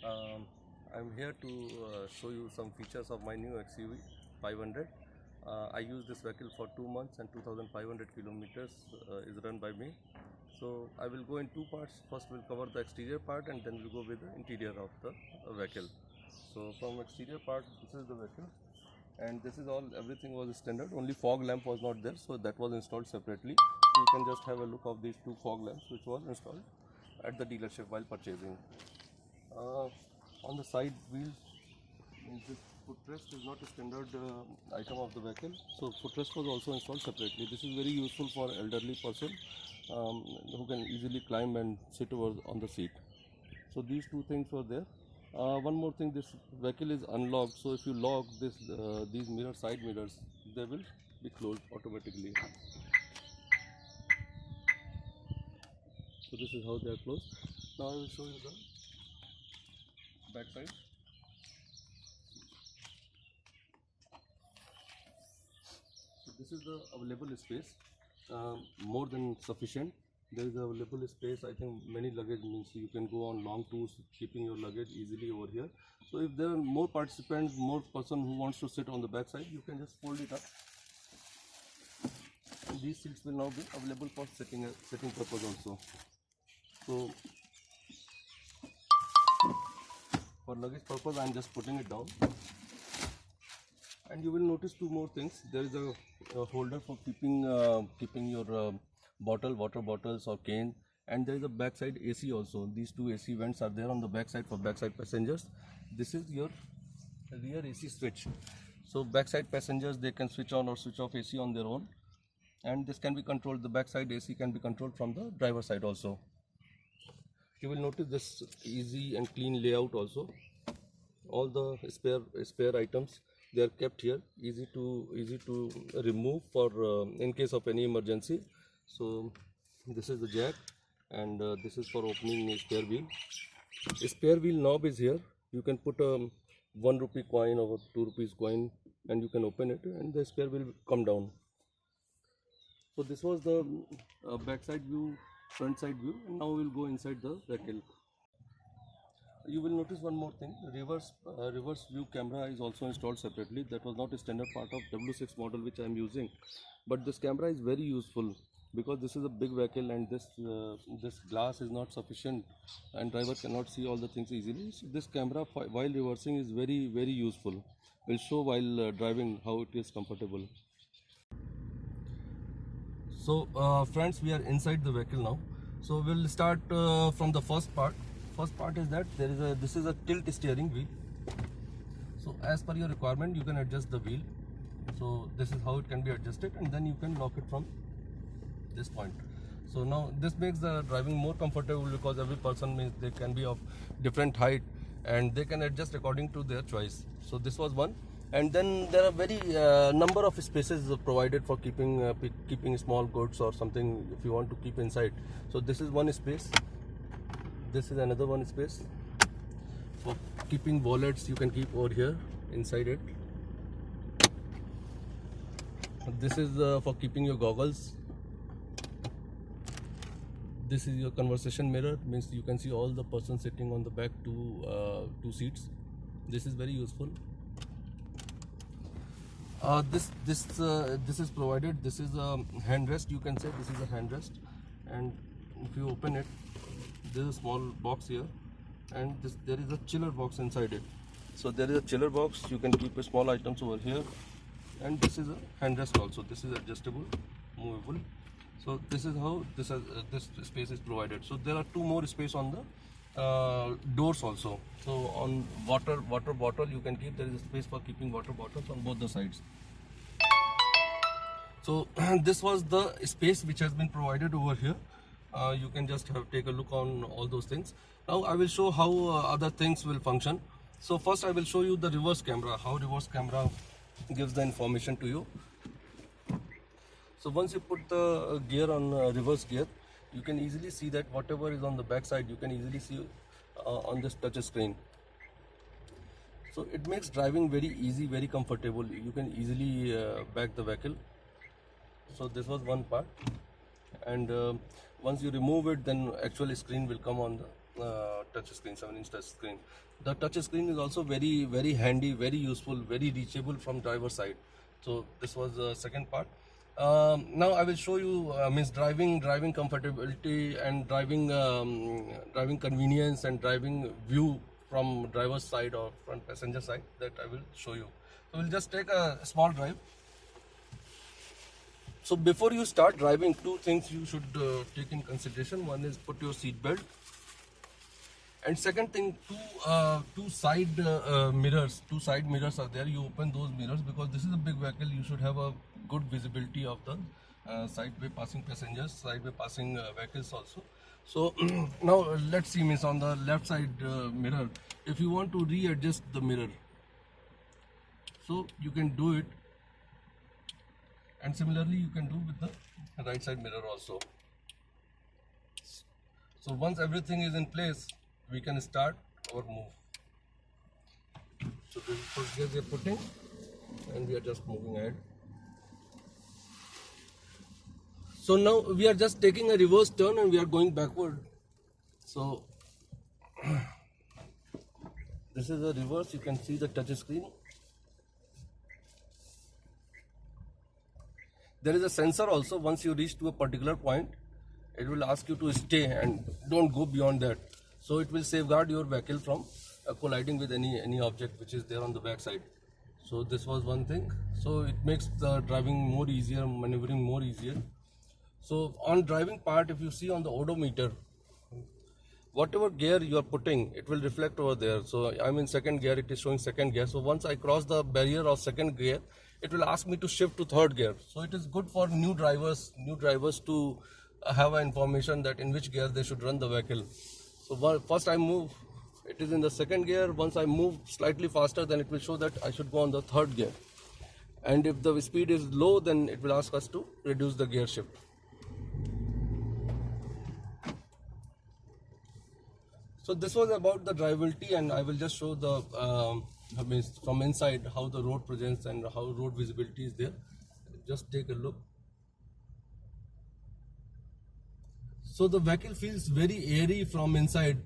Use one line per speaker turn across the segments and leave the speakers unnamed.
Um, I'm here to show you some features of my new XUV 500. I used this vehicle for 2 months and 2500 kilometers is run by me. So I will go in two parts. First we'll cover the exterior part and then we'll go with the interior of the vehicle. So from exterior part, this is the vehicle, and this is all, everything was standard, only fog lamp was not there, so that was installed separately. So you can just have a look of these two fog lamps which was installed at the dealership while purchasing. On the side wheels, this footrest is not a standard item of the vehicle, so footrest was also installed separately. This is very useful for elderly person who can easily climb and sit over on the seat. So these two things were there. One more thing, this vehicle is unlocked, so if you lock this these mirror, side mirrors, they will be closed automatically. So this is how they are closed. Now I will show you the back side. So this is the available space, more than sufficient. There is available space. I think many luggage, means you can go on long tours keeping your luggage easily over here. So if there are more participants, more person who wants to sit on the back side, you can just fold it up. And these seats will now be available for sitting purpose also. So for luggage purpose I am just putting it down. And you will notice two more things. There is a holder for keeping your water bottles or cane, and there is a backside AC also. These two AC vents are there on the backside for backside passengers. This is your rear AC switch. So backside passengers, they can switch on or switch off AC on their own, and this can be controlled. The backside AC can be controlled from the driver side also. You will notice this easy and clean layout also. All the spare items, they are kept here, easy to remove for in case of any emergency. So this is the jack, and this is for opening a spare wheel. A spare wheel knob is here. You can put a 1 rupee coin or 2 rupees coin and you can open it and the spare will come down. So this was the backside view, front side view, and now we will go inside the vehicle. You will notice one more thing. Reverse view camera is also installed separately. That was not a standard part of W6 model which I am using, but this camera is very useful because this is a big vehicle and this glass is not sufficient and driver cannot see all the things easily. So this camera while reversing is very useful. Will show while driving how it is comfortable. So friends, we are inside the vehicle now. So we'll start from the first part. First part is that this is a tilt steering wheel. So as per your requirement, you can adjust the wheel. So this is how it can be adjusted, and then you can lock it from this point. So now this makes the driving more comfortable because every person, means they can be of different height and they can adjust according to their choice. So this was one, and then there are very number of spaces provided for keeping small goods or something if you want to keep inside. So this is one space. This is another one space for keeping wallets. You can keep over here inside it. This is for keeping your goggles. This is your conversation mirror, means you can see all the person sitting on the back two seats. This is very useful. This is provided. This is a handrest. You can say this is a handrest, and if you open it, there is a small box here, and there is a chiller box inside it. So there is a chiller box. You can keep small items over here, and this is a handrest also. This is adjustable, movable. So this is how this space is provided. So there are two more space on the doors also. So on water bottle you can keep. There is a space for keeping water bottles on both the sides. So this was the space which has been provided over here. You can just take a look on all those things. Now I will show how other things will function. So first I will show you the reverse camera, how reverse camera gives the information to you. So once you put the gear on reverse gear, you can easily see that whatever is on the back side, you can easily see on this touch screen. So it makes driving very easy, very comfortable. You can easily back the vehicle. So this was one part, and once you remove it, then actual screen will come on touch screen, 7-inch touch screen. The touch screen is also very handy, very useful, very reachable from driver's side. So this was the second part. Now I will show you means driving comfortability and driving convenience and driving view from driver's side or front passenger side, that I will show you. So we'll just take a small drive. So before you start driving, two things you should take in consideration. One is put your seat belt, and second thing, two side mirrors. Two side mirrors are there. You open those mirrors because this is a big vehicle. You should have a good visibility of the sideway passing passengers, sideway passing vehicles also. So now let's see, means on the left side mirror, if you want to readjust the mirror, so you can do it, and similarly you can do with the right side mirror also. So once everything is in place, we can start our move. So this is first gear we are putting, and we are just moving ahead. So now we are just taking a reverse turn and we are going backward. So this is a reverse. You can see the touch screen. There is a sensor also. Once you reach to a particular point, it will ask you to stay and don't go beyond that. So it will safeguard your vehicle from colliding with any object which is there on the back side. So this was one thing. So it makes the driving more easier, maneuvering more easier. So on driving part, if you see on the odometer, whatever gear you are putting, it will reflect over there. So I'm in second gear, it is showing second gear. So once I cross the barrier of second gear, it will ask me to shift to third gear. So it is good for new drivers to have information that in which gear they should run the vehicle. So first I move, it is in the second gear. Once I move slightly faster, then it will show that I should go on the third gear. And if the speed is low, then it will ask us to reduce the gear shift. So this was about the drivability, and I will just show the from inside how the road presents and how road visibility is there. Just take a look. So the vehicle feels very airy from inside.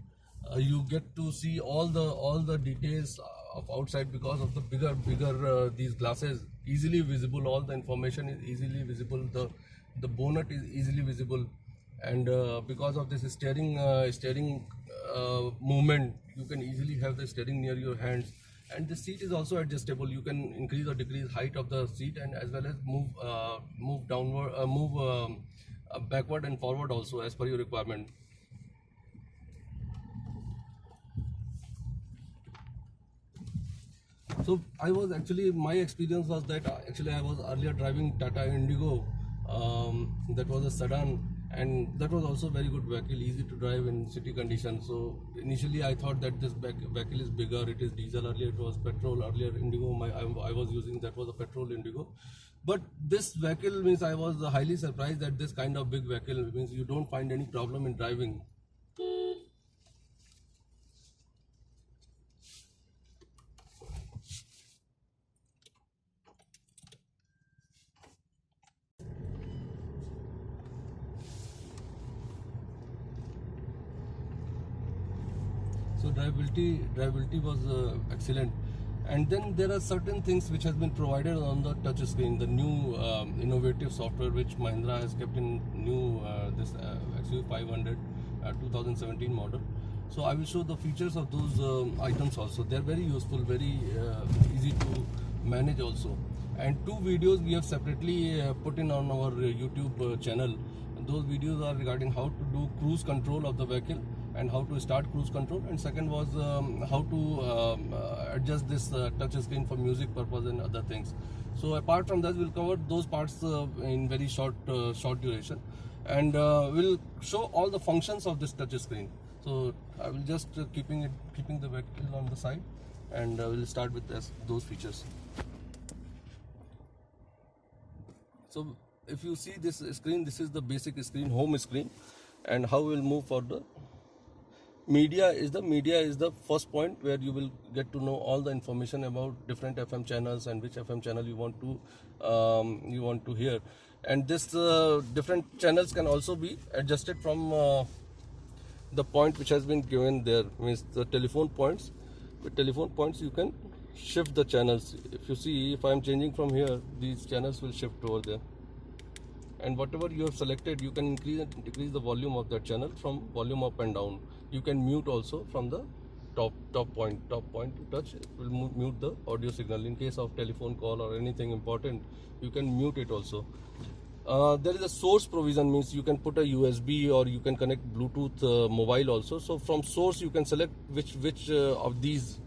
You get to see all the details of outside because of the bigger these glasses, easily visible. All the information is easily visible. The bonnet is easily visible, and because of this steering movement, you can easily have the steering near your hands. And the seat is also adjustable. You can increase or decrease height of the seat, and as well as move downward, backward and forward also as per your requirement. So my experience was that I was earlier driving Tata Indigo, that was a sedan, and that was also very good vehicle, easy to drive in city conditions. So initially I thought that this vehicle is bigger, it is diesel. Earlier it was petrol. Earlier Indigo I was using, that was a petrol Indigo. But this vehicle means I was highly surprised that this kind of big vehicle means you don't find any problem in driving. So drivability was excellent. And then there are certain things which has been provided on the touch screen. The new innovative software which Mahindra has kept in new this XUV500 2017 model. So I will show the features of those items also. They are very useful, very easy to manage also. And two videos we have separately put in on our YouTube channel. Those videos are regarding how to do cruise control of the vehicle and how to start cruise control, and second was how to adjust this touch screen for music purpose and other things. So apart from that, we'll cover those parts in very short duration, and we'll show all the functions of this touch screen. So I will just keeping the vehicle on the side, and we'll start with those features. So if you see this screen, this is the basic screen, home screen, and how we'll move further. Media is the first point where you will get to know all the information about different FM channels and which FM channel you want to hear. And this different channels can also be adjusted from the point which has been given there means the telephone points. With telephone points you can shift the channels. If you see, if I am changing from here, these channels will shift over there, and whatever you have selected you can increase and decrease the volume of that channel from volume up and down. You can mute also from the top point to touch, it will mute the audio signal. In case of telephone call or anything important, you can mute it also. There is a source provision, means you can put a USB or you can connect Bluetooth mobile also. So from source you can select which of these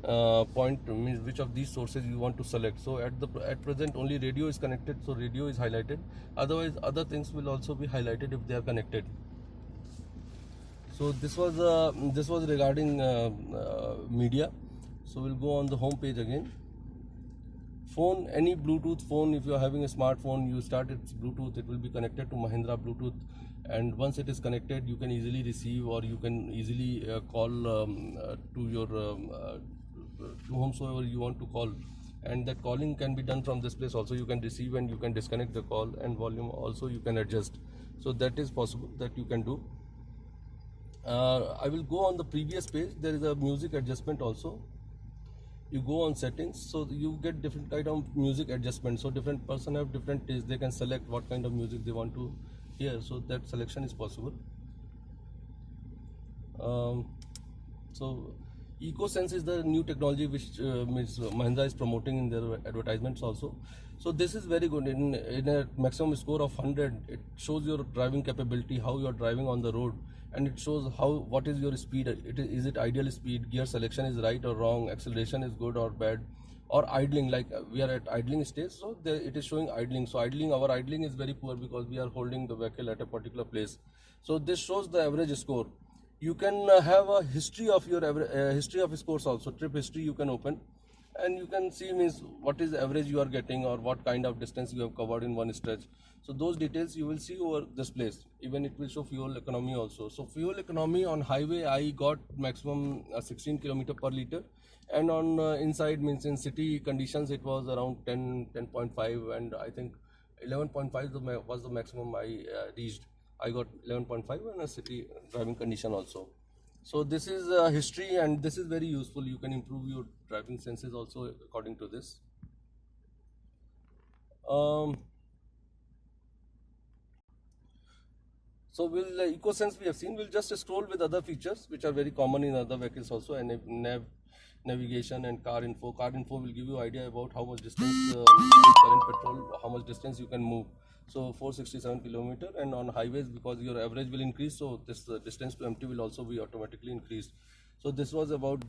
point, means which of these sources you want to select. So at present only radio is connected, so radio is highlighted. Otherwise other things will also be highlighted if they are connected. So this was regarding media. So we'll go on the home page again. Phone, any Bluetooth phone, if you are having a smartphone, you start its Bluetooth, it will be connected to Mahindra Bluetooth, and once it is connected you can easily receive or you can easily call to your to whomsoever you want to call, and that calling can be done from this place also. You can receive and you can disconnect the call, and volume also you can adjust. So that is possible, that you can do. I will go on the previous page. There is a music adjustment also. You go on settings, so you get different kind of music adjustment. So different person have different taste, they can select what kind of music they want to hear, so that selection is possible. So EcoSense is the new technology which Mahindra is promoting in their advertisements also. So this is very good. In a maximum score of 100, it shows your driving capability, how you are driving on the road, and it shows what is your speed. Is it ideal speed, gear selection is right or wrong, acceleration is good or bad, or idling, like we are at idling stage, so it is showing idling. So our idling is very poor because we are holding the vehicle at a particular place. So this shows the average score. You can have a history of your history of scores also. Trip history you can open, and you can see means what is the average you are getting or what kind of distance you have covered in one stretch. So those details you will see over this place. Even it will show fuel economy also. So fuel economy on highway I got maximum 16 km per liter, and on inside, means in city conditions, it was around 10.5, and I think 11.5 was the maximum I reached. I got 11.5 in a city driving condition also. So this is history, and this is very useful. You can improve your driving senses also according to this. So EcoSense we have seen. We'll just scroll with other features which are very common in other vehicles also, and navigation and car info. Car info will give you idea about how much distance with current petrol, how much distance you can move. So 467 kilometer, and on highways, because your average will increase, so this distance to empty will also be automatically increased. So this was about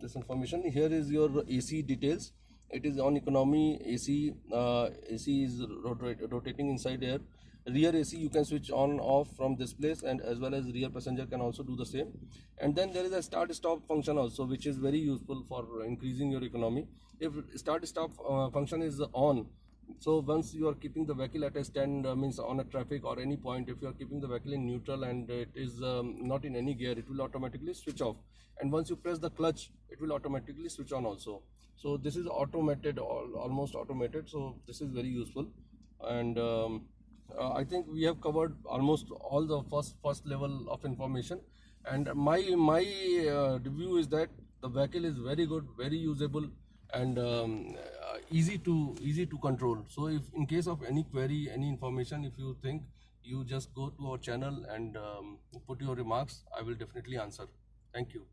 this information. Here is your AC details. It is on economy. AC is rotating inside air. Rear AC you can switch on off from this place, and as well as rear passenger can also do the same. And then there is a start stop function also, which is very useful for increasing your economy. If start stop function is on, so once you are keeping the vehicle at a stand, means on a traffic or any point, if you are keeping the vehicle in neutral and it is not in any gear, it will automatically switch off. And once you press the clutch, it will automatically switch on also. So this is automated, almost automated. So this is very useful. And I think we have covered almost all the first level of information. And my review is that the vehicle is very good, very usable, and easy to control. So if in case of any query, any information, if you think, you just go to our channel and put your remarks. I will definitely answer. Thank you.